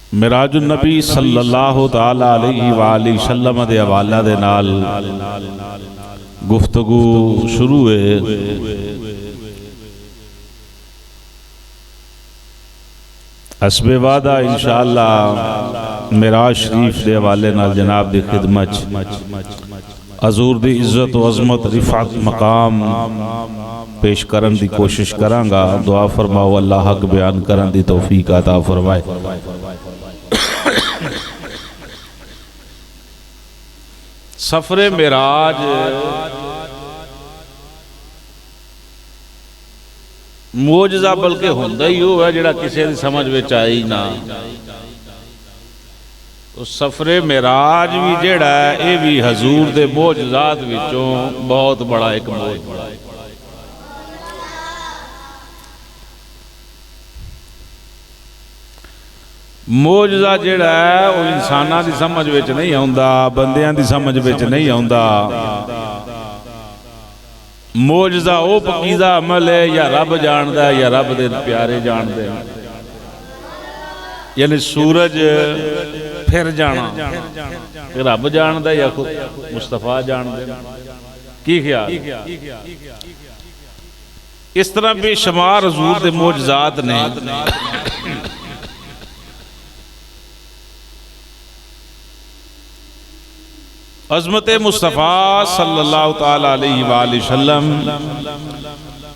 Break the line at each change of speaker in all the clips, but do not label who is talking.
मिराजुन नबी सल्लल्लाहु ताला अलैहि वालैहि वसल्लम दे हवाला दे नाल गुफ्तगू शुरू है। हस्बे वादा इंशाअल्लाह मिराज शरीफ के हवाले नाल जनाब की खिदमत हजूर दी इज्जत व अजमत रिफात मकाम पेश करन दी कोशिश करांगा। दुआ फरमाओ अल्लाह हक बयान करन दी तौफीक अता फरमाए। सफरे मिराज मोजज़ा बल्कि होंदा ही वो है जिहड़ा किसी की समझ में आई ना। तो सफरे मिराज भी जिहड़ा है ये भी हजूर दे मोजज़ात विचों बहुत बड़ा एक मोजज़ा है। मोजज़ा जिहड़ा है वो इंसानां दी समझ विच नहीं आउंदा, बंदियां दी समझ विच नहीं आउंदा। मोजज़ा वो पकीज़ा अमल है या रब जानदा है या रब दे प्यारे जानदे हैं। यानी सूरज फिर जाना रब जानदा या खुद मुस्तफा जानदे की ख्याल। इस तरह बेशुमार हजूर दे मोजज़ात ने अज़मत मुस्तफ़ा सल्लल्लाहु ताला अलैहि वसल्लम,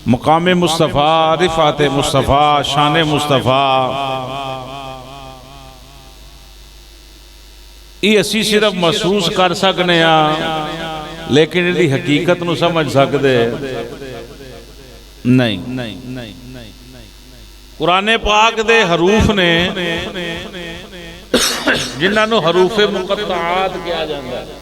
मुकाम मुस्तफ़ा, रिफ़ात मुस्तफ़ा, शान मुस्तफ़ा, ये असी सिर्फ महसूस कर सकने हैं लेकिन इसकी हकीकत नूं समझ सकते नहीं। कुरान पाक दे हरूफ ने जिन्होंने हरूफे मुक़त्तआत कहा जाता है।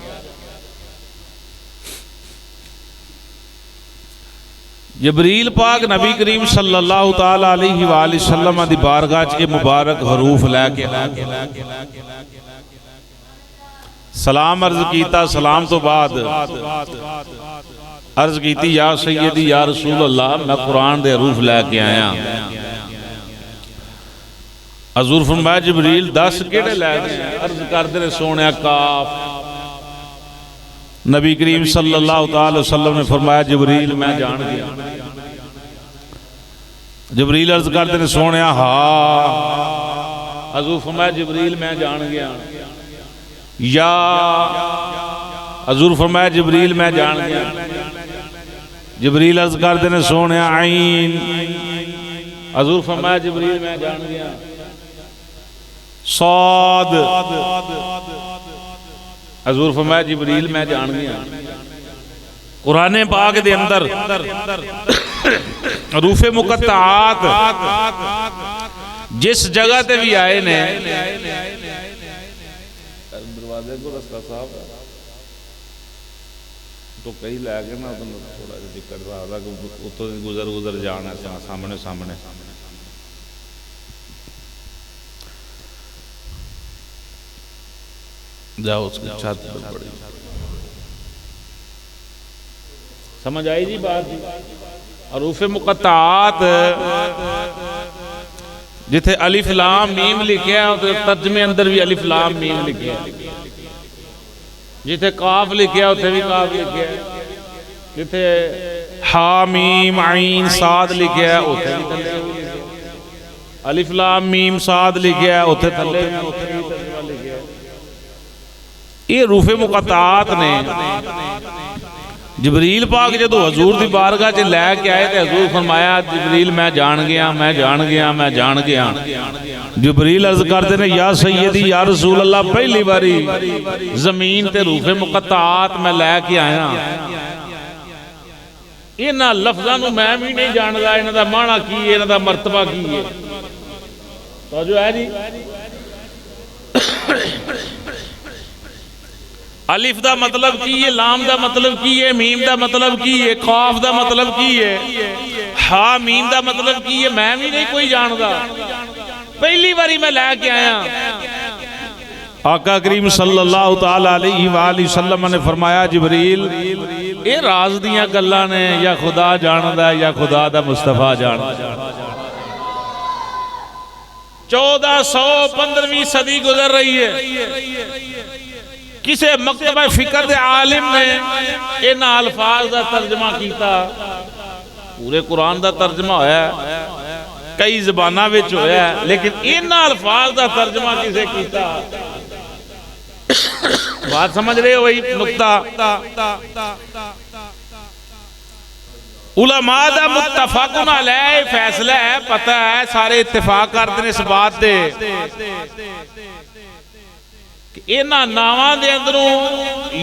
जबरील पाक नबी करीम सल्लल्लाहु ताला अलैहि वसल्लम दी बारगाह च मुबारक हरूफ लैके सलाम अर्ज कीता। सलाम तो बाद अर्ज की या सैयदी या रसूल अल्लाह, मैं कुरान दे हरूफ लैके आया। हजूर फरमाया जबरील दस किहड़े लैके अर्ज करदे ने सोने काफ। नबी करीम सल्लल्लाहु अलैहि वसल्लम ने फरमाया जबरील मैं जान गया। जबरील अर्ज करते ने सोने हा। हजूर फरमाया जबरील मैं जान गया। या हजूर फरमाया जबरील मैं जान गया। जबरील अर्ज करते ने सोने आईन। हजूर फरमाया जबरील मैं जान गया। सौद हजूर फरमाया जबरील मैं जान गया। कुरान पाक दे अंदर रूफे मुक़त्तआत जिस जगह ते भी आए ने, दरवाजे को रस्ता साहब तो कई लैके ना थोड़ा दिक्कत उतो गुजर जाना सामने सामने। जाओ उसकी छत पर पड़ी। समझ आई जी बात। हरूफे मुक़त्तआत जिथे अलिफ लाम मीम लिखा है तर्जमे अंदर भी अलिफ लाम मीम लिखा है। जिथे काफ लिखा उथे भी काफ लिखा है। जिथे हा मीम आइन साद लिखा है उथे भी थल्ले अलिफ लाम मीम साद लिखा है उथे थल्ले तर्जमा लिखा है। ये रूफे मुक़त्तआत ने जबरील पाक जो हजूर की बारगाह च लैके आए तो हजूर फरमाया जबरील मैं जान गया, मैं जान गया, मैं जान गया। जबरील अर्ज करते ने या सैयदी या रसूल अल्लाह, पहली बारी जमीन ते रूफे मुक़त्तआत मैं लैके आया। इन्हां लफ्ज़ां मैं भी नहीं जानता इन्हां दा माना की है, इन्हां दा मरतबा की है। तो जो है जी अलिफ दा मतलब की है, लाम दा मतलब की है, मीम दा मतलब की है, खौफ दा मतलब की है, हा मीम दा मतलब की है, मैं भी नहीं कोई जानता। पहली बारी मैं लैके आया। आका करीम सल्लल्लाहु ताला अलैहि वसल्लम ने फरमाया जबरील ये राज दियां गल्लां ने, या खुदा जानदा या खुदा दा मुस्तफा जानदा। 1415वीं सदी गुजर रही है। किसी मकतबा फिक्र दे आलिम ने इन अल्फाज का तर्जमा किया। पूरे कुरान का तर्जमा होया, कई ज़बानां विच होया, लेकिन इन अल्फाज का तर्जमा किसे किया? बात समझ रहे हो भाई? नुक्ता उलमा दा मुत्तफकुन अलैह फैसला है, पता है, सारे इत्तेफाक करते हैं इस बात दे कि इन्हां नावां दे अंदरों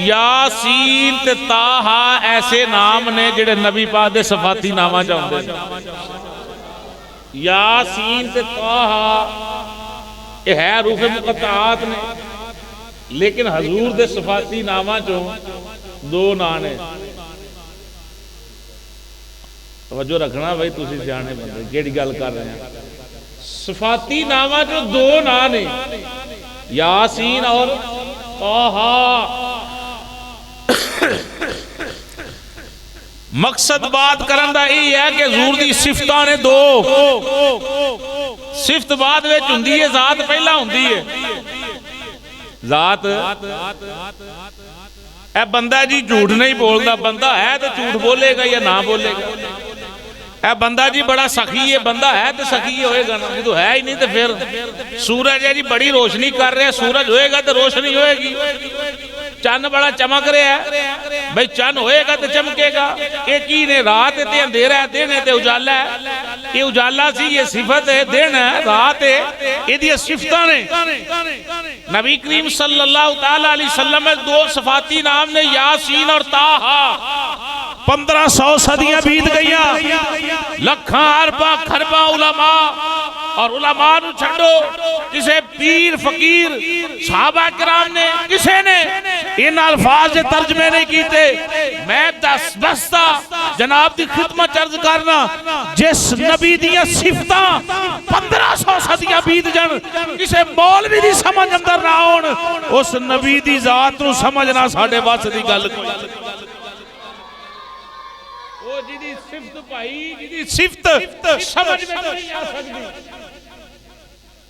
यासीन ते ताहा ऐसे नाम ने जिहड़े नबी पाक दे सफाती नावां च आउंदे ने। यासीन ते ताहा ये है रूफ मुकत्ताआत ने, लेकिन हजूर दे सफाती नावां चों दो नाम ने। तवज्जो रखना भाई, तुसीं सियाणे बंदे, केड़ी गल कर रहे हैं। सफाती नावां चों दो नाम ने, यासीन और ताहा। मकसद बात करन दा यह है कि हजूर दी सिफतां ने दो। सिफत बाद विच हुंदी है, जात पहला हुंदी है। जात ए बंदा जी झूठ नहीं बोलता, बंदा है तो झूठ बोलेगा या ना बोलेगा। ए बंदा जी बड़ा सखी है, बंदा है तो सखी होएगा ना, तो है ही नहीं तो फिर। सूरज है जी बड़ी रोशनी कर रहा है, सूरज होएगा तो रोशनी होएगी। चन्न बड़ा चमक रहा है, भाई चन्न होएगा तो चमकेगा। एक ही ने रात है अंधेरा है, दिन है तो उजाला है। ये उजाला सी, ये सिफत है, दिन है, रात है, ये सिफतां ने। नबी करीम सल्लल्लाहु तआला अलैहि वसल्लम में दो सफाती नाम ने, यासीन और ताहा। 1500 सदियां बीत गई, लखा अरबा खरबा उलमा, और उलमा नू छड्डो, किसे पीर फकीर सहाबा किराम ने, किसे ने इन अल्फाज के तर्जमे नहीं कीते। मैं दस बस्ता जनाब की खिदमत अर्ज करना, जिस नबी दियां सिफतां 1500 सदियां बीत जान, किसे मौलवी दी समझ अंदर ना आउण, उस नबी दी जात नू समझना साडे बस दी गल कोई। ओ जिदी सिफत भाई, जिदी सिफत समझ में नहीं आ सकती,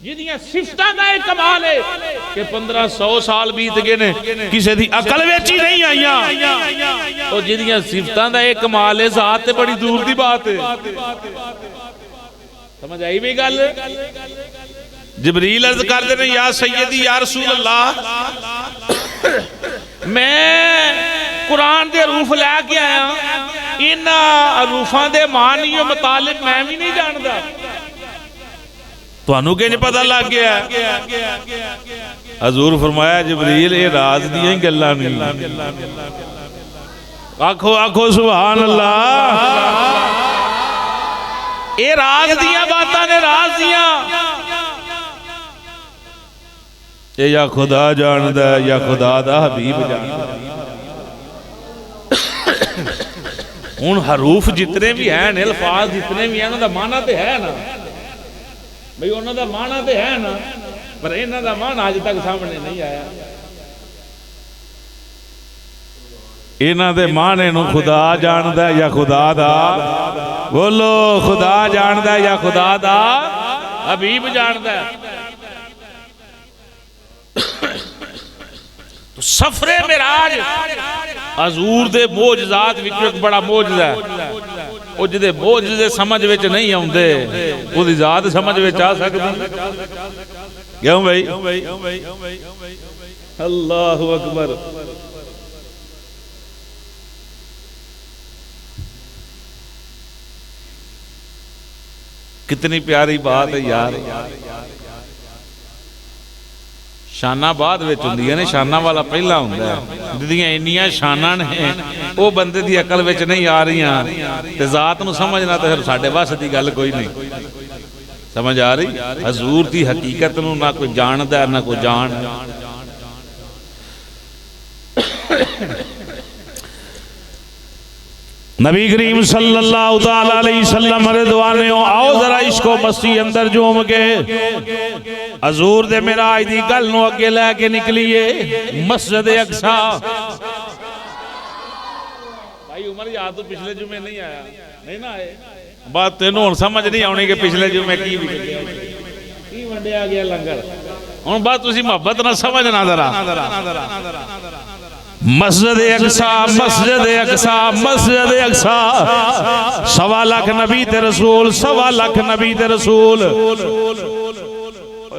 जिदियां सिफतां दा एक कमाल है कि 1500 साल बीत गए ने, किसी दी अकल विच ही नहीं आईयां। और जिदियां सिफतां दा एक कमाल है, जात ते बड़ी दूर दी बात है। समझ आई भी गल? जिब्रील अर्ज करदे ने, या सैयदी या रसूल अल्लाह, मैं कुरान दे रूफ लैके आया, इन्हां रूफां दे मानी मुतालिक मैं भी नहीं जानदा, तुहानू किंज पता लग गया? हजूर फरमाया, जिब्रील ये राज दियां ही गल्लां नहीं। आखो आखो सुभान अल्लाह, ये राज दियां बातां ने, राज दियां। ये या खुदा जानदा या खुदा दा हबीब जानदा। हुण हरूफ जितने भी हैं, अल्फाज जितने भी हैं, उन्हां दा माना ते है ना भाई, उन्होंने माना तो है ना, पर इन्हों का माना अज तक सामने नहीं आया। इन्हों के माने नू खुदा जानदा या खुदा दा, बोलो, खुदा जानदा या खुदा दा हबीब जानदा। तो सफरे मिराज हजूर दे मोजज़ात विचों एक बड़ा मोजज़ा है। वो जिहदे मोजज़े समझ विच नहीं आउंदे, उहदी ज़ात समझ विच आ सकदी। क्यों भाई? अल्लाहु अकबर। कितनी प्यारी बात है यार। शाना बाद विच हुंदियां ने, शाना वाला पहला हुंदा है। जिहदियां इन्नियां शाना ने वो बंदे दी अकल विच नहीं आ रही, ते जात नूं समझना तो फिर साडे वस दी गल कोई नहीं। समझ आ रही? हजूर दी हकीकत नूं ना कोई जानदा ना कोई जान। नबी करीम सल्लल्लाहु तआला अलैहि वसल्लम रिदवाने आओ जरा इसको मस्ती अंदर झूम के हजूर दे मिराज दी गल नूं अगे लेके निकलीए। मस्जिद अक्सा भाई उमर याद तो पिछले जुमे नहीं आया, नहीं ना आए बात तेनों हुण समझ नहीं आउणी कि पिछले जुमे की वंडिया गया लंगर। हुण बात तुसी मोहब्बत ना समझना जरा। मस्जिद अक्सा, मस्जिद अक्सा, मस्जिद अक्सा, 1.25 लाख नबी ते रसूल, 1.25 लाख नबी ते रसूल।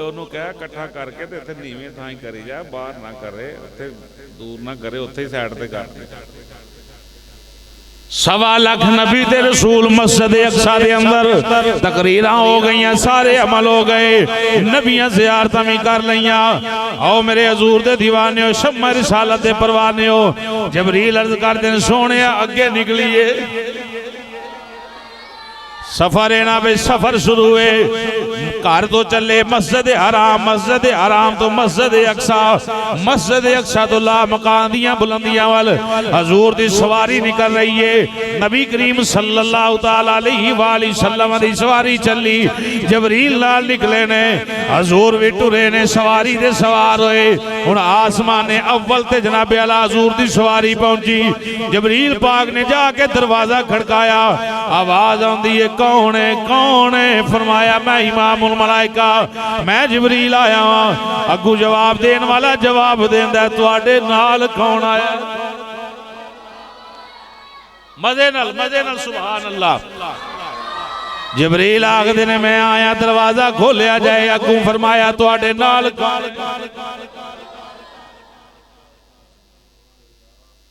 ਉਹਨੂੰ ਕਹਿ ਇਕੱਠਾ ਕਰਕੇ ਤੇ ਇੱਥੇ ਨੀਵੇਂ ਥਾਂ ਹੀ ਕਰੀ ਜਾ, ਬਾਹਰ ਨਾ ਕਰੇ, ਉੱਥੇ ਦੂਰ ਨਾ ਕਰੇ, ਉੱਥੇ ਹੀ ਸਾਈਡ ਤੇ ਕਰ। 1.25 लाख नबी ते रसूल मस्जिद अक्सा दे अंदर तकरीरां हो गई, सारे अमल हो गए, नबियां ज़ियारतां भी कर लईयां। आओ मेरे हजूर दे दीवाने हो, शम्मा रिसालत दे परवाने हो। जबरील अर्ज करदे ने सोहणे अगे निकलिए, सफर है ना भाई, सफर शुरू है। घर तो चले मस्जिद हराम, मस्जिद हराम तो मस्जिद अक्सा, मस्जिद अक्सा तो ला मकान दियां बुलंदियां वाल हजूर दी सवारी निकल रही है। नबी करीम सल्लल्लाहु तआला अलैहि वसल्लम दी सवारी चली, जबरील नाल निकले ने, हजूर भी टुरे ने, सवारी दे सवार होए। हुण आसमाने अव्वल ते जनाबे आला हजूर दी सवारी पहुंची। जबरील पाक ने जाके दरवाजा खड़काया, आवाज आंदी है कौन है, कौन है? फरमाया मैं इमामुल मलाइका, मैं जबरील आया हां। अगू जवाब देने वाला जवाब देंदा तुहाडे नाल कौन आया? मजे नाल सुभान अल्लाह। जबरील आखदे ने मैं आया, दरवाजा खोलिया जाए। अगू फरमाया तुहाडे नाल कौन?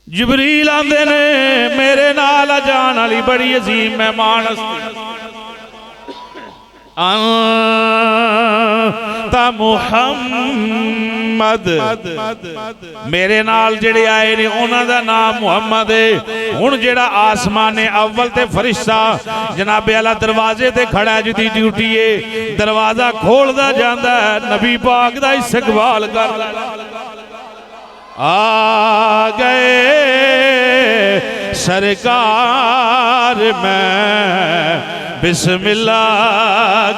जबरील आंदे ने मेरे नाल जान वाली बड़ी अजीम मेहमान ता मुहम्मद, मेरे नाल जेड़े आए ने उन्हां दा नाम मुहम्मद है। हुण जेड़ा आसमाने अव्वल ते फरिश्ता जनाबे आला दरवाजे ते खड़ा जिदी ड्यूटी है, दरवाजा खोलदा जांदा है, नबी पाक दा इस्तकबाल कर आ गए सरकार में बिस्मिल्लाह।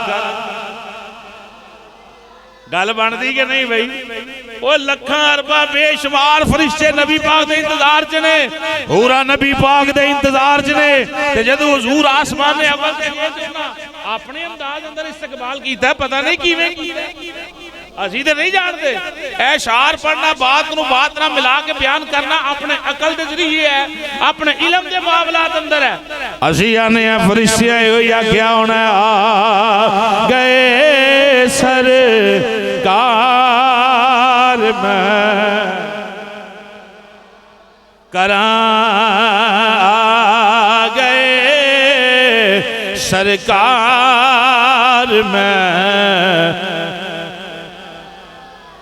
गल बनती कि नहीं भाई? वो लखां अरबा बेशुमार फरिश्ते नबी पाक दे इंतजार च ने, पूरा नबी पाक दे इंतजार च ने। ते जदों हुजूर आसमान ने अव्वल ते अपने अंदाज अंदर इस्तकबाल कीता, पता नहीं किवें असी तो नहीं जानते। ऐ शार पढ़ना, बात नूं बात ना मिला के बयान करना अपने अकल दे जरिए है, अपने इलम दे मामलात अंदर है। असी आने फरिश्ते आए हो या क्या होना? आ गए सरकार में करा, आ गए सरकार में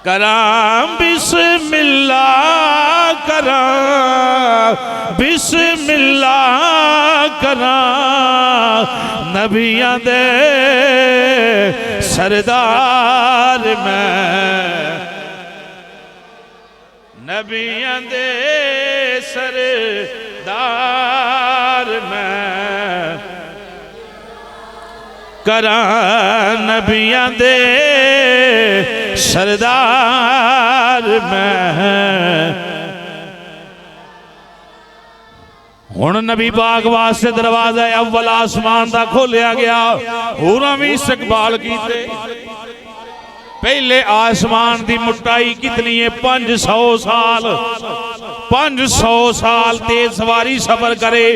कराम बिस्मिल्लाह, कराम बिस्मिल्लाह, कराम नबियां दे सरदार में, नबियां दे सरदार में करा, नबियां दे सरदार में। हुण नबी पाक वास्ते दरवाजा अव्वल आसमान दा खोलिया गया, होरां भी इस्तकबाल कीते। पहले आसमान की मोटाई कितनी है? 500 साल। 500 साल तेज सवारी सफर करे,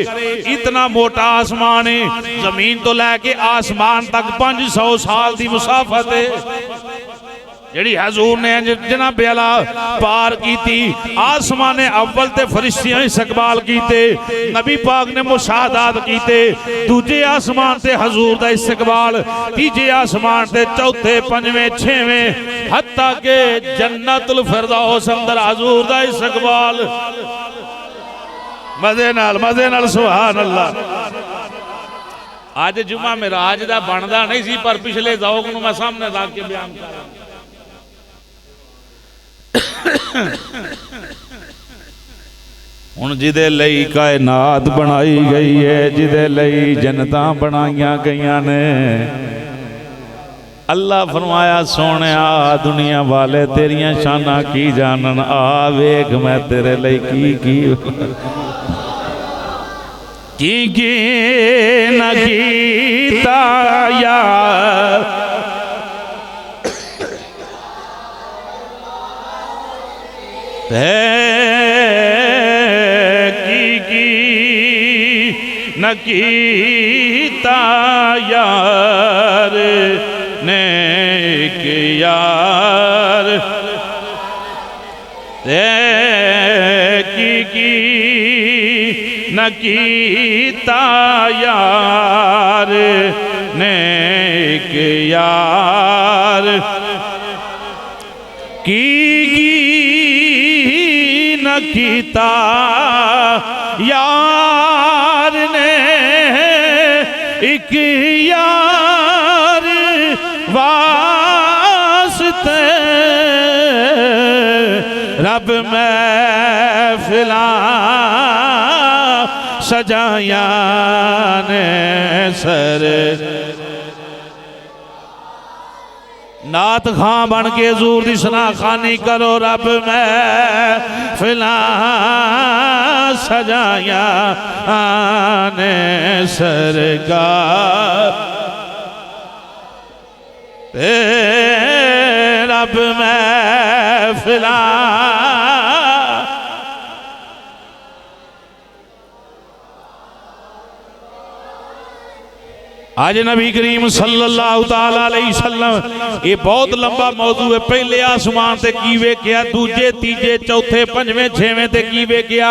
इतना मोटा आसमान है। जमीन तो लैके आसमान तक 500 साल की मुसाफत है, जेड़ी हजूर ने जनाबे आला पार की थी। आसमाने अव्वल ते फरिश्तियां इस्तकबाल कीते, नबी पाक ने मुशाहदात कीते। दूजे आसमान ते हजूर दा इस्तकबाल, तीजे आसमान ते चौथे, पंजवें, छेवें, हत्ता के जन्नतुल फिरदौस अंदर हजूर दा इस्तकबाल। मजे नाल सुभान अल्लाह। आज जुमा मिराज दा बनदा नहीं सी, पर पिछले ज़ौक़ नूं मैं सामने रख के बयान कर रहा। हुण जिदे लई कायनात बनाई गई है, जिदे लई जन्नतां बनाईयां गईयां ने, अल्लाह फरमाया सोनिया दुनिया वाले तेरियां शाना की जानन, आ वेख मैं तेरे लई की न कीता यार। की न कीता यार ने कि यार की न कीता यार ने कि यार की न कीता यार ने एक यार वास्ते रब महफिलां सजाया ने सर। नात खां बन के हजूर दी सना खानी करो। रब महफिलां सजाया ने सरकार रब महफिलां आज नबी करीम सल्लल्लाहु ताला अलैहि वसल्लम ये बहुत लंबा मौजू है। पहले आसमान ते की वेख्या, दूजे तीजे चौथे पंजवें छेवें ते की वेख्या,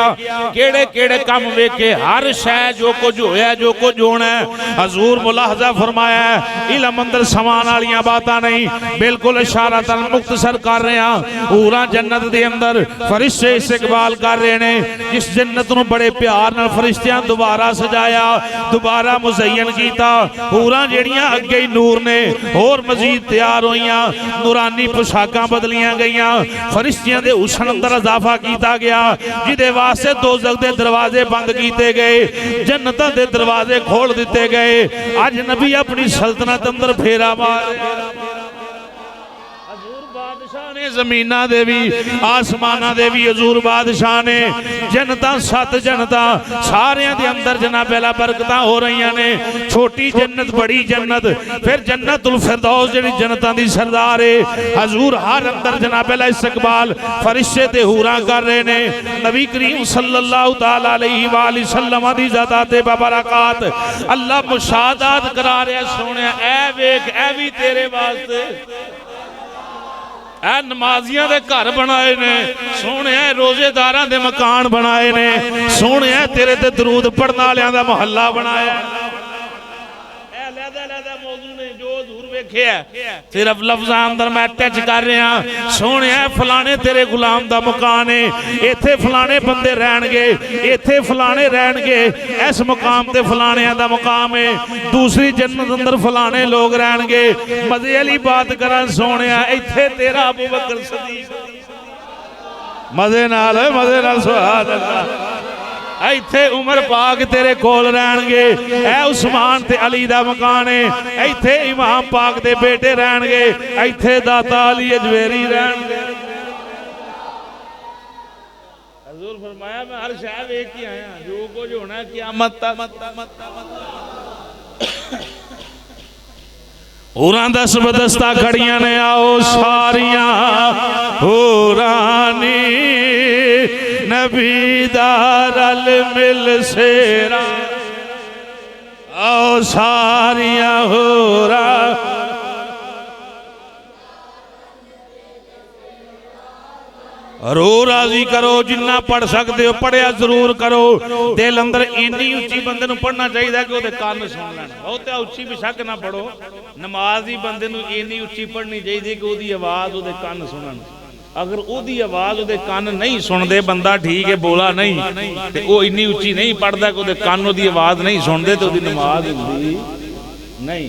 केड़े केड़े काम वेखे, हर शय जो कुछ होया जो कुछ होना है हजूर मुलाहजा फरमाया। इलम अंदर समान वालियां बातां नहीं, बिल्कुल इशारतन मुख्तसर कर रहे हैं। पूरा जन्नत दे अंदर फरिश्ते इस्तकबाल कर रहे ने। जिस जन्नत नूं बड़े प्यार नाल फरिश्तियां दोबारा सजाया, दोबारा मुज़य्यन कीता। पूरा जड़ियां अगे नूर ने होर मजीद तैयार होइयां, नूरानी पोशाकां बदलियां गईयां, फरिश्तियां दे हुस्न अंदर इजाफा किया गया, जिदे वास्ते दोज़ख दे दरवाजे बंद किए गए, जन्नतां दे दरवाजे खोल दिते गए। अज नबी अपनी सल्तनत अंदर फेरा मार जमीना दे भी आसमाना दे भी हजूर बादशाह ने जनता सत जनता सारियां दे अंदर जनाब अला बरकतां हो रही ने। छोटी जन्नत बड़ी जन्नत फिर जन्नतुल फिरदौस जिहड़ी जनता दी सरदार है हजूर हर अंदर जनाब अला इस्तकबाल फरिश्ते ते हूरां कर रहे ने। नबी करीम सल्लल्लाहु ताला अलैहि वसल्लम दी ज़ात बबरकात अल्लाह मुशाहदात करा रहा सोने ऐ वेख ऐ भी तेरे वास्ते ऐ नमाजियां दे घर बनाए ने सोने, रोजेदारां दे मकान बनाए ने सोने, तेरे ते दरूद पढ़ने वालियां दा मोहल्ला बनाया। सिर्फ लफ्ज़ां अंदर मैं टच कर रहा सोने, फलाने तेरे गुलाम दा मकान है, इत्थे फलाने बंदे रहणगे, इत्थे फलाने रहणगे, इस मुकाम ते फलाने दा मुकाम है, दूसरी जन्नत अंदर फलाने लोग रहणगे। मजे वाली बात करा सोने, इत्थे तेरा अबू बकर सदीक मजे नाल सुभान अल्लाह, इत्थे उमर पाक तेरे कोल रहणगे, ऐ उस्मान ते अली दा मकान है, इत्थे इमाम पाक दे बेटे रहणगे, इत्थे दाता अली अजवेरी रहणगे। हजूर फरमाया मैं हर शय वेख के आया, जो कुछ होना है क़यामत तक। होरां दस बदस्ता खड़ियां ने, आओ सारियां होरानी नबी दा रल मिल सेरा, आओ सारियां होरा रो राजी करो, जिन्ना पढ़ सकते हो पढ़िया जरूर करो। दिल अंदर इन्नी उच्ची बंदे नूं पढ़ना चाहिए कि वो कान सुन लैण। बहुत उच्ची बेशक ना पढ़ो, नमाज ही बंदे नूं इन्नी उच्ची पढ़नी चाहिए कि वो आवाज़ वो कान सुनन। अगर ओदी आवाज़ वो कान नहीं सुनते, बंदा ठीक है बोला नहीं तो वो इन्नी उच्ची नहीं पढ़ता कि वो कान वो आवाज़ नहीं सुनते तो वो नमाज होंदी नहीं।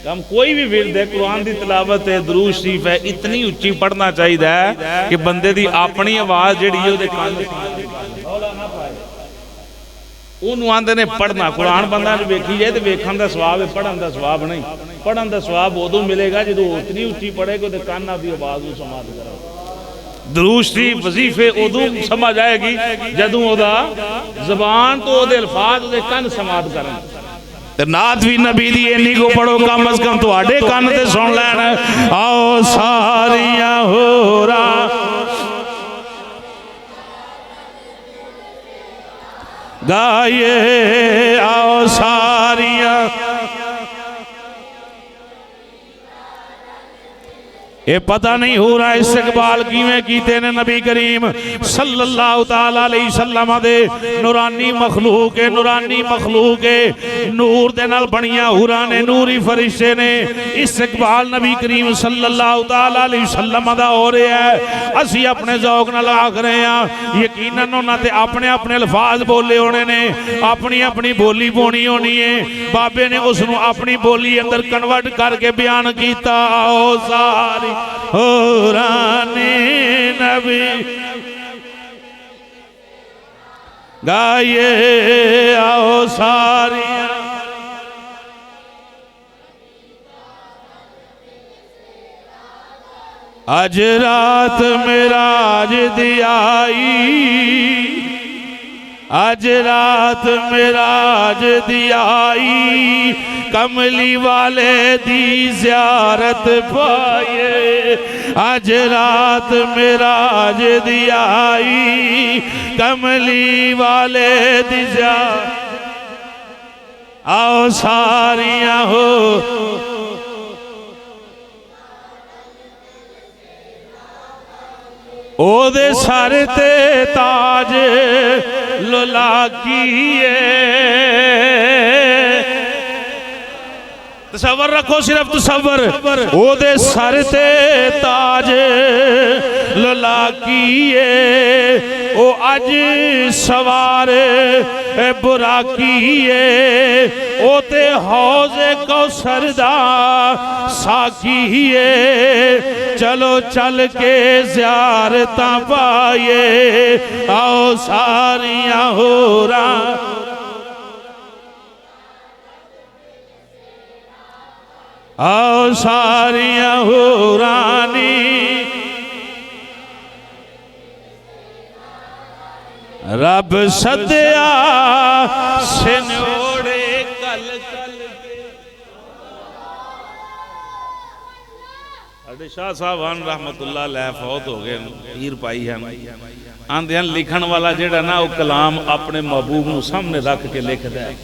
हम कोई भी विरद है, कुरान की तिलावत है, दुरूद शरीफ है, इतनी उच्ची पढ़ना चाहिए कि बंदे की अपनी आवाज़ जी कान आते ने पढ़ना। कुरान बंदा जो वेखी जाए तो वेखन का स्वाब है, पढ़न का स्वाब नहीं। पढ़न का स्वाब उदों मिलेगा जो उतनी उच्ची पढ़े कि कान की आवाज़ को समाप्त करो। दुरूद शरीफ वजीफे उदों समझ आएगी जदों ज़बान तो अल्फाज कन समाप्त करन। नात भी नबी दी इन्नी को पढ़ो कम अज कम तुहाडे कान ते सुन लैण। आओ सारियां होरा गाइए आओ सारियां। ये पता नहीं हो रहा इस्तकबाल किवें कीते ने नबी करीम सल्लल्लाहु तआला अलैहि वसल्लम दे नूरानी मखलूक है, नूरानी मखलूक है, नूर दे नाल बणियां हुरां ने, नूरी फरिश्ते ने। इस्तकबाल नबी करीम सल्लल्लाहु तआला अलैहि वसल्लम दा हो रहा है। असी अपने ज़ौक नाल आख रहे हैं, यकीनन उन्हां ते अपने अपने अल्फाज बोले होने ने, अपनी अपनी बोली बोनी होनी है। बाबे ने उसनूं अपनी बोली अंदर कन्वर्ट करके बयान किया। आओ सारी हुरानी नबी गाइए आओ सारियां। अज रात मेराज दी आई, अज रात मेराज दी आई, कमली वाले दी ज़ियारत पाए। अज रात मेराज दी आई, कमली वाले दी ज़ियारत। आओ सारियां हो ओदे सर ते ताज लुलाकीए। तसव्वुर रखो, सिर्फ तसव्वुर। ओदे सर ते ताज लुलाकीए, ओ अज सवार बुराकीए। ओ ते हौज़े कौसर दा साकीए। चलो चल के ज़ियारतां पाए। आओ सारियां होरां आओ सारियां हुरानी रब सदया सिनोड़े कल कल के। साडे शाह साहब रहमतुल्लाह अलैह फौत हो गए, पीर पाई हैं। आंदे हैं लिखण वाला जेड़ा ना वो कलाम अपने महबूब नूं सामने रख के लिखदा है,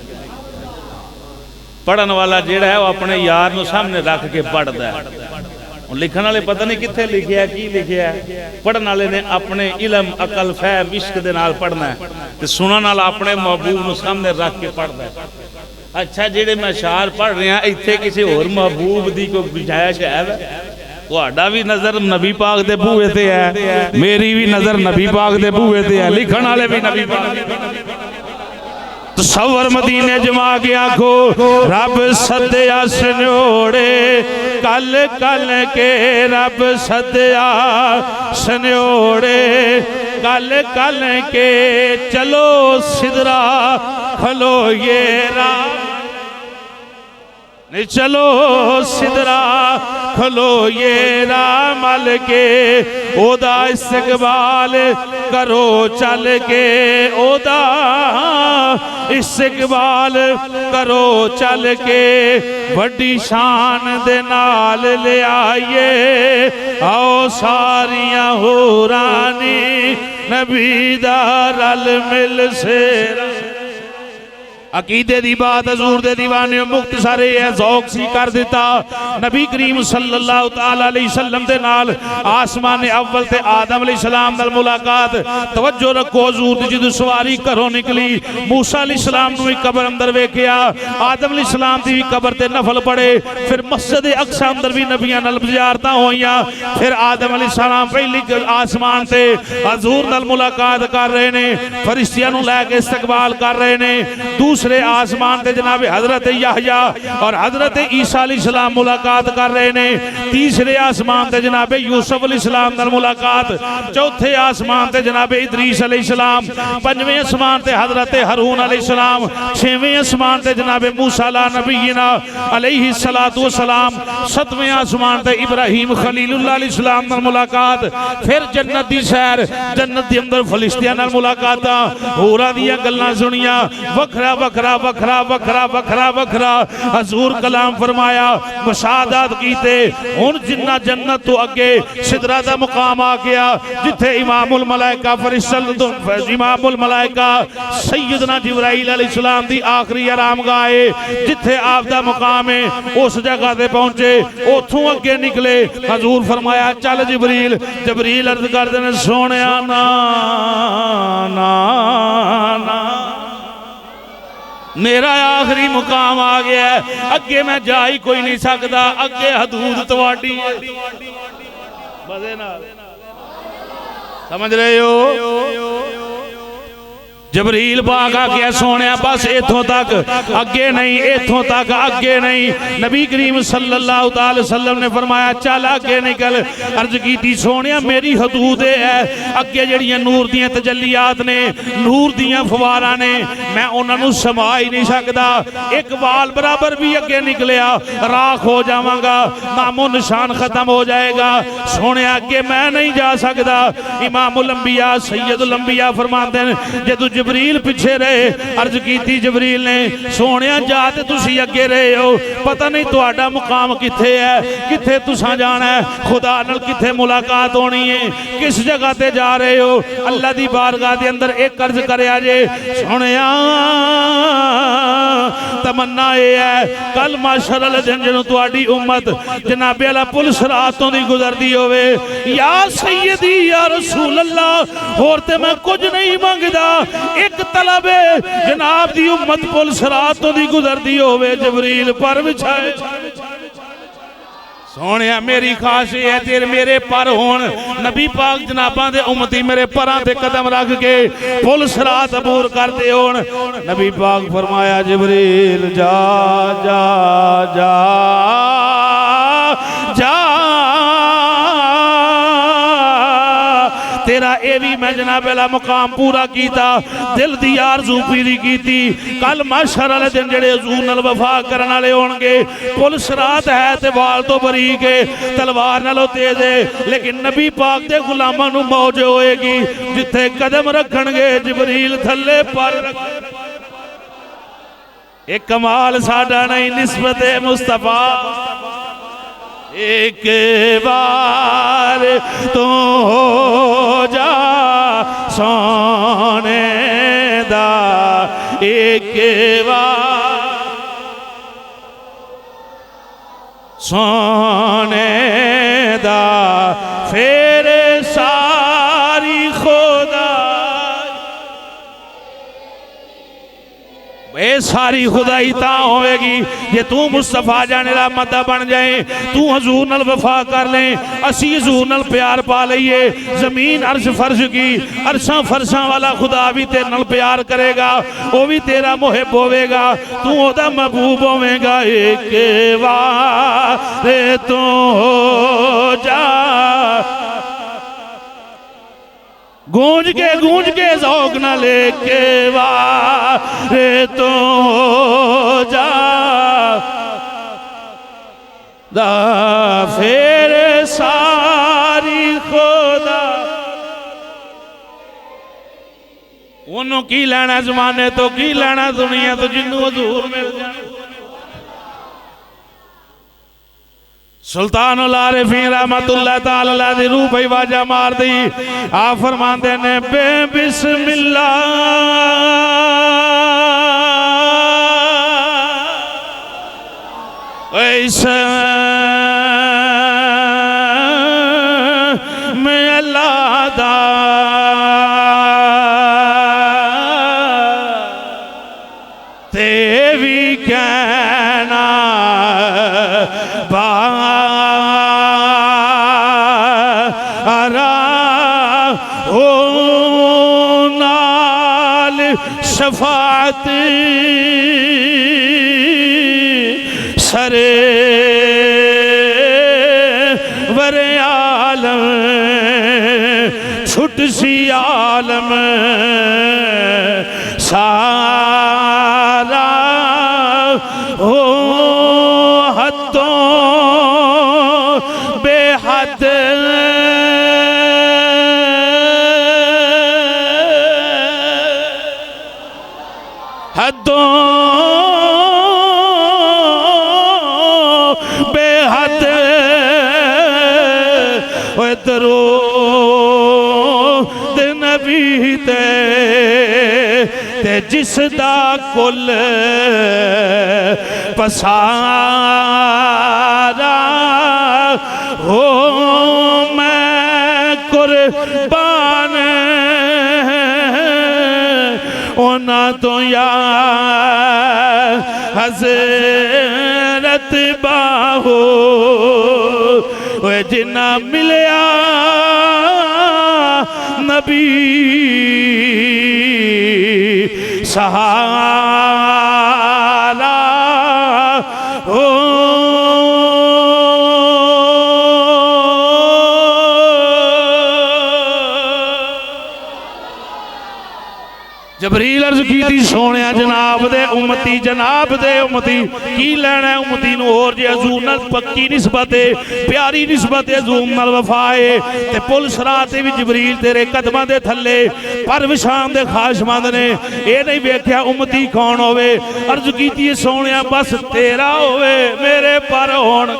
पढ़न वाला जेड़ा है वो अपने यार नूं सामने रख के पढ़दा है। लिखण वाले पता नहीं कित्थे लिखिया की लिखिया, पढ़न वाले ने अपने इलम अकल फहम इश्क दे नाल पढ़ना है ते सुनन वाला अपने महबूब नूं सामने रख के पढ़दा है। अच्छा जेड़े मैं शार पढ़ रहा इत्थे किसी होर महबूब दी कोई गुंजाइश है? तुहाडा भी नजर नबी पाक दे बूहे ते है, मेरी भी नजर नबी पाक दे बूहे ते है, लिखण वाले भी नबी पाक। तसव्वुर मदीने जमा के आखो रब सदया सन्योड़े कल कल के। रब सदया सन्योड़े कल कल के। चलो सिदरा खलो ये राम, चलो सिदरा खलो ये रामल के। ओदा इस्तकबाल करो चल के, ओदा इस्तकबाल करो चल के। बड़ी शान दे नाल ले आइए। आओ सारियां हुरानी नबी दा रल मिल से। अकीदे दी बात हजूर दे दीवाने मुख्तसर है ज़ौक सी कर दिता। नबी करीम सल्लल्लाहु तआला अलैहि वसल्लम दे नाल आसमान अव्वल ते आदम अलैहिस्सलाम नाल मुलाकात। तवज्जो रखो, हजूर दी जदों सवारी घरों निकली, मूसा अलैहिस्सलाम नूं कबर अंदर वेखिया, आदम अलैहिस्सलाम दी कबर ते नफल पढ़े। फिर मस्जिद अक्सा अंदर भी नबियां नाल ज़ियारतां होईयां। फिर आदम अलैहिस्सलाम पहली आसमान ते हजूर नाल मुलाकात कर रहे ने, फरिश्तियां नूं लैके इस्तकबाल कर रहे ने। दूसरे आसमान ते जनाब हजरत याहया और हजरत ईसा अलैहिस्सलाम मुलाकात कर रहे ने। तीसरे आसमान ते जनाब यूसुफ अलैहिस्सलाम नाल मुलाकात। चौथे आसमान ते जनाब इदरीस अलैहिस्सलाम। पंजवें आसमान ते हजरत हारून अलैहिस्सलाम। छेवें आसमान ते जनाब मूसा ला नबीना अलैहि सलातु व सलाम। सतवें आसमान ते इब्राहीम खलीलुल्लाह अलैहिस्सलाम नाल मुलाकात। फिर जन्नत दी सैर, जन्नत दे अंदर फरिश्तियां नाल मुलाकातां, होरां दीयां गल्लां सुनियां, वखरा वखरा वखरा वखरा वखरा वखरा हजूर कलाम फरमाया मुशाहदात कीते हुण जिन्ना जन्नत तो अगे सिदरा दा मुकाम आ गया जिथे इमामुल मलाइका फरिश्ता इमामुल मलाइका सैयदना जिब्राइल अलैहिस्सलाम दी आखिरी आरामगाह है जिथे आप दा मुकाम है उस जगह ते पहुंचे उथों अगे निकले हजूर फरमाया चल जिब्रील जिब्रील अर्ज करदे ने सोहणिया ना ना ना मेरा आखिरी मुकाम आ गया है अगे मैं जा ही कोई नहीं सकता अगे हदूद तुहाडी है मजे नाल समझ रहे हो जबरील पाक आख्या सोने बस इथों तक अगे नहीं इथों तक अगे नहीं नबी करीम सल्लल्लाहु अलैहि वसल्लम ने फरमाया चल अगे निकल अर्ज की सोने मेरी हदूद है अगे जड़ियां नूर दियां तजल्लियात ने नूर दियां फवारा ने मैं उन्होंने समा ही नहीं सकता एक वाल बराबर भी अगे निकलिया राख हो जावांगा नामो निशान खत्म हो जाएगा सोने अगे मैं नहीं जा सकता इमामुल अंबिया सैयदुल अंबिया फरमाते हैं जदों जबरील पिछे रहे अर्ज की जबरील ने सोने जाते तुसी अगे रहे हो पता नहीं तुहाडा मुकाम किथे है किथे तुसा जाना है खुदा नाल किथे मुलाकात होनी है किस जगह ते जा रहे हो अल्लाह दी बारगाह दे अंदर एक अर्ज करया जे सोनिया तमन्ना ये है कल माशर वाले दिन जदों तुहाडी उम्मत जनाबे वाला पुल सिरात तो दी गुजरदी होवे या सैयदी या रसूल अल्लाह होर ते मैं कुछ नहीं मंगदा एक तलब है जनाब दी उम्मत पुल सिरात तो दी गुजरदी होवे जबरील पर बिछाए सोने मेरी खास है तेरे मेरे पर होन नबी पाक जनाबां दे उम्मती मेरे परां ते कदम रख के पुल सिरात अबूर करते होन नबी पाक फरमाया जबरील जा जा जा जा तेरा ये भी मैं जनाब वाला मुकाम पूरा किया दिल दी आरज़ू पूरी की कल माशर वाले दिन जेड़े हजूर नाल वफा करने वाले होणगे पुल सिरात है ते वाल तो बरीक है तलवार नालों तेज है लेकिन नबी पाक दे गुलामां नूं मौज होएगी जिथे कदम रखणगे जिबरील थल्ले पर एक कमाल साडा नहीं निस्बत मुस्तफा एक बार तो हो जा सोने दा एक बार सोने दा फिर सारी खुदा ये सारी खुदाई ता होएगी जे तू मुस्तफा जाने ला मदा बन जाए तू हजूर नाल वफा कर ले असी हजूर नाल प्यार पा लईए जमीन अर्श फर्श की अरशा फरशा वाला खुदा भी तेरे नाल प्यार करेगा वो भी तेरा मुहिब होवेगा तू ओदा महबूब होवेगा एक बार तू हो जा गूंज के ज़ौक़ न लेके वारे तो जा दा फिर सारी खुदा उन्हों की लेना जमाने तो की लेना दुनिया तो जिन्हों हजूर मिल जाए सुल्तानुल आरिफीन रहमतुल्लाह ताला अलैह दी रूह पे वाजा मार दी आ फरमाते ने बे बिस्मिल्लाह ऐसा मैं अल्लाह दा तेवी कहना शफात सरे वरे आलम छुट सी आलम सारा हो हदों बेहद हदों नबी ते जिस दा कुल पसारा हो मैं कुर्बान ओना तो या हज़रत बाहो जिन्ना मिलया नबी सहारा हो जबरील अर्ज की थी सोने जनाब दे उम्मती की लेना है उम्मती नूं होर जे हजूर नाल पक्की निस्बत है प्यारी निस्बत है हजूर नाल वफा है ते पुल सरात ते भी जबरील तेरे कदमां दे थल्ले पर विशाम दे खाशमंद ने ये नहीं वेख्या उम्मती कौन होवे अर्ज की थी सोने बस तेरा होवे मेरे पर होण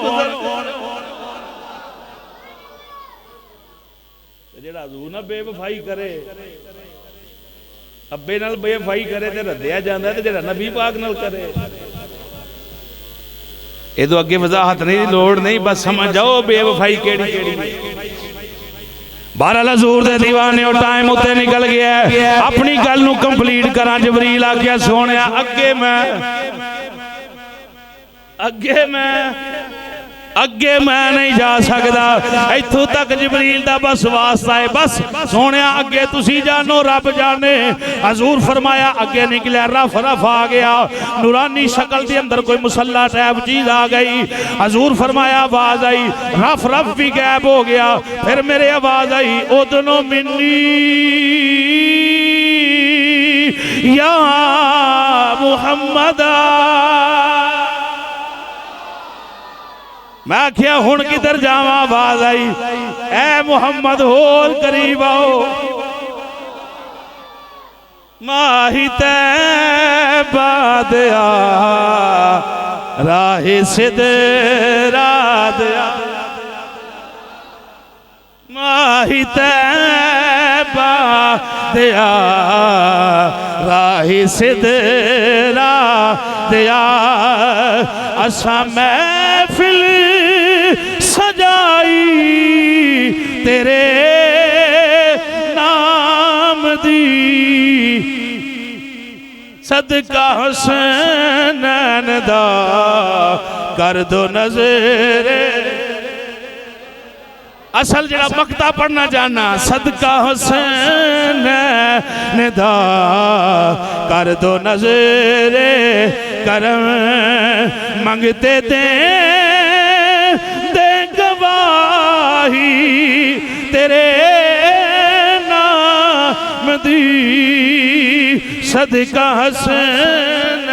जेड़ा हजूर नाल बेवफाई करे अब्बे नाल बेवफाई करे ते रद्दिया जांदा ते जेड़ा नबी पाक नाल करे ये तो अगे वजाहत नहीं लोड़ नहीं बस समझ जाओ बेवफाई केड़ी केड़ी बहरहाल हजूर दे दीवाने और टाइम उत्ते निकल गया अपनी गल नूं कंप्लीट करा जबरील आख्या सोने अगे मैं नहीं जा सकता इत्थों तक जबरील दा बस वास्ता है बस सोने अगे तुसी जानो रब जाने हजूर फरमाया अगे निकलिया रफ रफ आ गया नूरानी शक्ल के अंदर कोई मुसल्ला टाइप चीज आ गई हजूर फरमाया आवाज आई रफ रफ भी गायब हो गया फिर मेरे आवाज आई उदनो मिन्नी या मुहम्मद मैं आख्या हुण किधर जावा आवाज आई ए मुहम्मद होर करीब आओ माही तैबा दिया राहे सिदरा दिया माही तैबा दिया राहे सिदरा दिया असा महफिल सजाई तेरे नाम दी सदका हुसैन दा कर दो नज़रे असल जरा मक्ता पढ़ना चाहना सदका हुसैन दा कर दो नज़रे करम मंगते दे गवाही तेरे नाम दी सदका हुसैन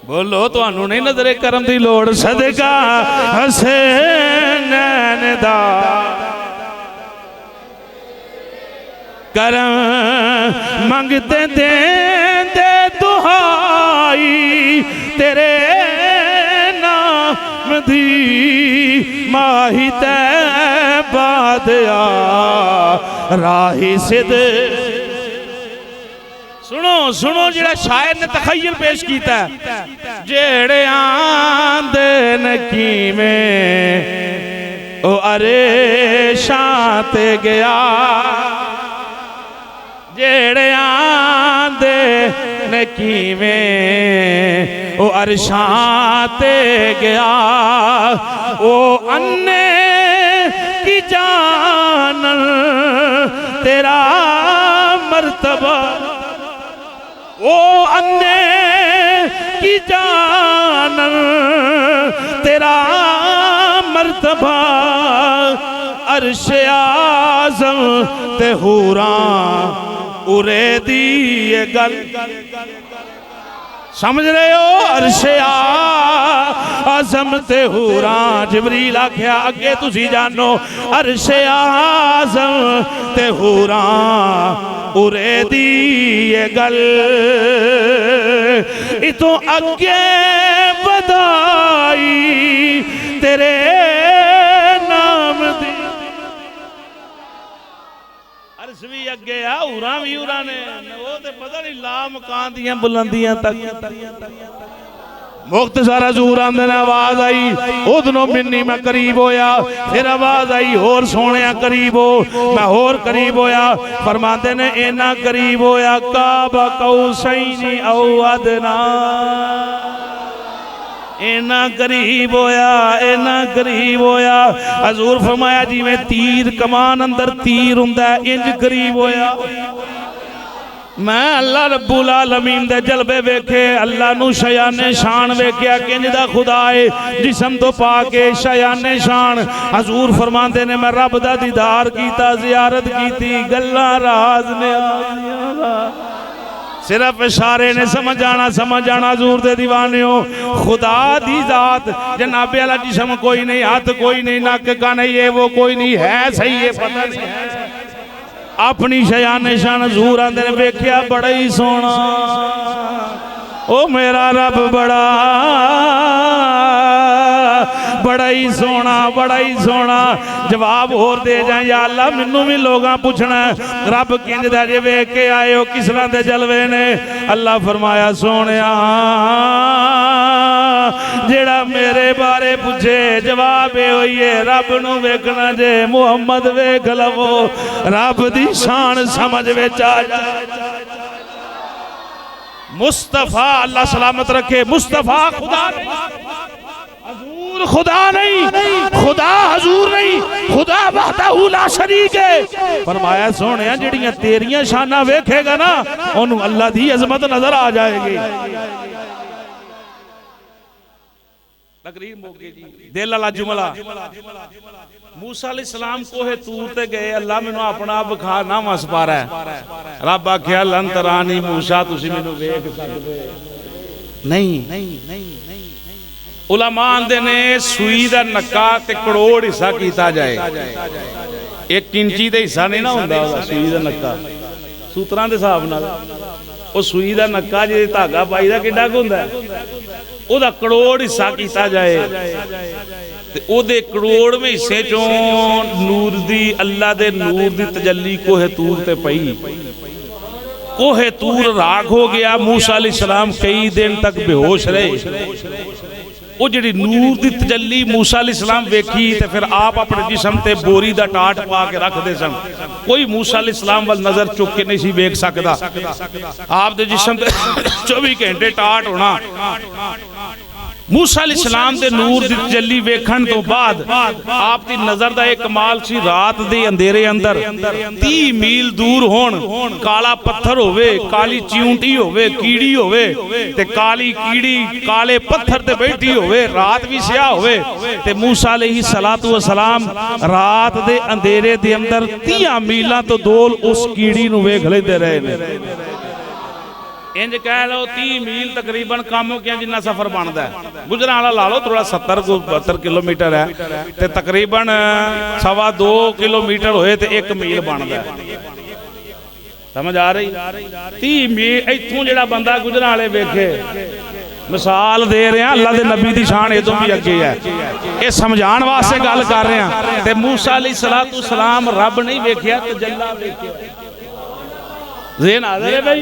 बोलो तुहानू नहीं नजरे करम दी लोड़ सदका हुसैन दा करम मंगते दे दुहाई तेरे नाम दी माही तैबा दिया राही सिद सुनो सुनो जेड़ा शायर ने तखय्युल पेश किया जेड़े आंदे नकीमे ओ अरे शांते गया जेड़े आंदे नकीमे ओ अरशाते गया ओ अन्ने की जानन तेरा मर्तबा ओ अन्ने की जानन तेरा मर्तबा अर्श आज़म ते हूरा उरे दी ये गल समझ रहे हो अर्श आज़म ते हूरा जिबरील आख्या अगे तुसी जानो अर्श आज़म ते हूरा उरे दी ये गल इतों अगे बधाई तेरे नाम दी अस भी अगे आ उरा भी उरा ने वो ते पता नहीं ला मकान दियां बुलंदियां तक मुख्तसर हजूर आंदे ने आवाज आई उदनों मिन्नी मैं करीब होया फिर आवाज आई होर सोने करीब हो मैं होर करीब होया फरमाते ने इना करीब होया काबा कौसैनी औ अदना इना करीब होया हजूर फरमाया जिवें तीर कमान अंदर तीर हुंदा इंज करीब होया मैं अल्लाह रब्बुल आलमीन दे जलवे वेखे अल्लाह नू शयाने शान वेख्या किंज दा खुदा है जिस्म तो पाके शयाने शान हजूर फरमांदे ने मैं रब दा दीदार कीता जियारत कीती गल्लां राज ने सिर्फ इशारे ने समझ जाना हजूर दे दीवानियों खुदा दी जात जनाबे वाला जिस्म कोई नहीं हाथ कोई नहीं नक का नहीं ये वो कोई नहीं है सही है पता नहीं है अपनी शयाने शान हजूर आंदे ने वेख्या बड़ा ही सोना ओ मेरा रब बड़ा ही सोना जवाब होर दे जाए या अल्लाह मैनू भी लोगां पुछना रब किंज दा जे वेख के आए हो किस तरह दे जलवे ने अल्लाह फरमाया सोनिया जेड़ा मेरे बारे पूछे जवाब ये होई है रब नू वेखना जे मुहम्मद वेख लवो रब दी शान समझ विच आ जाए मुस्तफा अल्लाह सलामत रखे मुस्तफा खुदा नहीं हजूर खुदा नहीं खुदा हजूर नहीं खुदा वहदहू ला शरीक है फरमाया सोनिया जेड़ियां तेरियां शाना वेखेगा ना ओनू अल्लाह दी अजमत नजर आ जाएगी तकरीर मौके जी दिल वाला जुमला मूसा अलैहिस्सलाम कोहे तूर ते गए अल्लाह मैनू अपना विखा ना वस पा रहा है रब आख्या लन तरानी मूसा तुसी मैनू वेख सकदे नहीं उलमा आंदे ने सूई दा नक्का ते करोड़ हिस्सा कीता जाए एक इंची दा हिस्सा नहीं ना हुंदा सूई दा नक्का सूत्रां दे हिसाब नाल ओ सूई दा नक्का जे धागा पाईदा किड्डा क हुंदा ओदा करोड़ हिस्सा कीता जाए ते ओदे करोड़वें हिस्से चों नूर दी अल्लाह दे नूर दी तजल्ली कोहे तूर ते पई कोहे तूर राख हो गया मूसा अलैहिस्सलाम कई दिन तक बेहोश रहे वो जी नूर दी तजल्ली मूसा अलैहिस्सलाम वेखी ते फिर आप अपने जिस्म ते बोरी दा टाट पा के रखते सन कोई मूसा अलैहिस्सलाम वाल नजर चुक के नहीं सी वेख सकदा आप दे जिस्म ते 24 घंटे टाट होना मूसा अलैहिस्सलाम दे नूर दी तजल्ली वेखण तो बाद आप दी नजर दा एक कमाल सी रात दे अंधेरे अंदर 30 मील दूर होण काला पत्थर होवे काली चिऊंटी होवे कीड़ी होवे ते काली कीड़ी काले पत्थर ते बैठी होवे रात भी स्याह होवे ते मूसा अलैहिस्सलातु वस्सलाम रात दे अंधेरे दे अंदर 30 मीलां तो दूर उस कीड़ी नू वेख लेंदे रहे ने इंज कह लो 30 मील तकरीबन कम हो गया जिन्ना सफर बनता है गुजरावाला ला लो थोड़ा 70-72 किलोमीटर है ते तकरीबन 2.25 किलोमीटर होए ते 1 मील बनता है समझ आ रही 30 मील इत्थों जेड़ा बंदा गुजरावाले वेखे मिसाल दे रहे हैं अल्लाह दे नबी दी शान इदों भी अगे है ये समझाण वास्ते गल कर रहे हैं ते मूसा अलैहिस्सलातु वस्सलाम रब नहीं वेख्या तजल्ला वेख्या ज़हन हाज़िर है भाई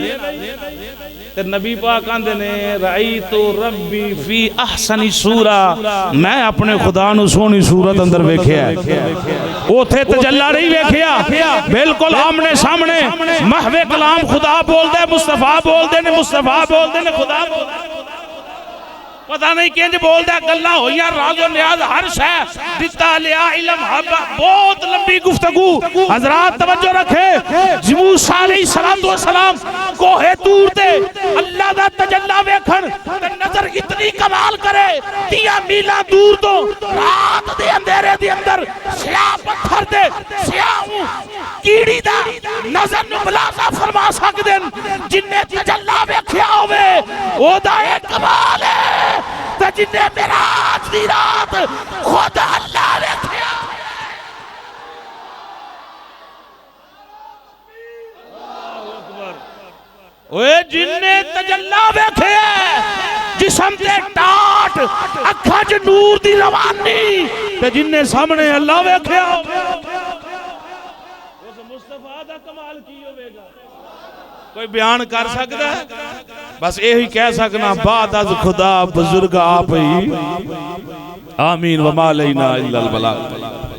ते नबी पाक आंदे ने राई तो रब्बी फी अहसनी सूरा मैं अपने खुदा नू सोहनी सूरत अंदर वेख्या ओथे तजल्ला नहीं वेख्या बिल्कुल आमने सामने महवे कलाम खुदा बोलदे मुस्तफा बोलदे ने खुदा पता नहीं किंज बोलदा गल्लां होईयां राज़ो नियाज हर शै दिता लिया इल्म बहुत लंबी गुफ्तगू हजरात तवज्जो रखे मूसा अलैहिस्सलातु वस्सलाम कोहे तूर ते अल्लाह दा तजल्ला वेखण ते नजर इतनी कमाल करे 30 मीला दूर तो रात दे अंधेरे दे अंदर स्याह पत्थर ते स्याह कीड़ी दा नजर नु मुलाजा फरमा सकदे जिन्ने तजल्ला वेख्या होवे ओदा एक कमाल है जिन्ने मेराज दी रात खुद अल्लाह वेख्या ओए जिन्ने तजल्ला वेख्या जिस्म ते टाट अखां च नूर दी रवानी ते जिन्ने सामने अल्लाह वेख्या उस मुस्तफा दा कमाल की होवेगा कोई बयान कर सकता है? बस यही कह सकना बाद अज खुदा बुजुर्ग आप ही आमीन वमा अलैना इल्लल बलाग।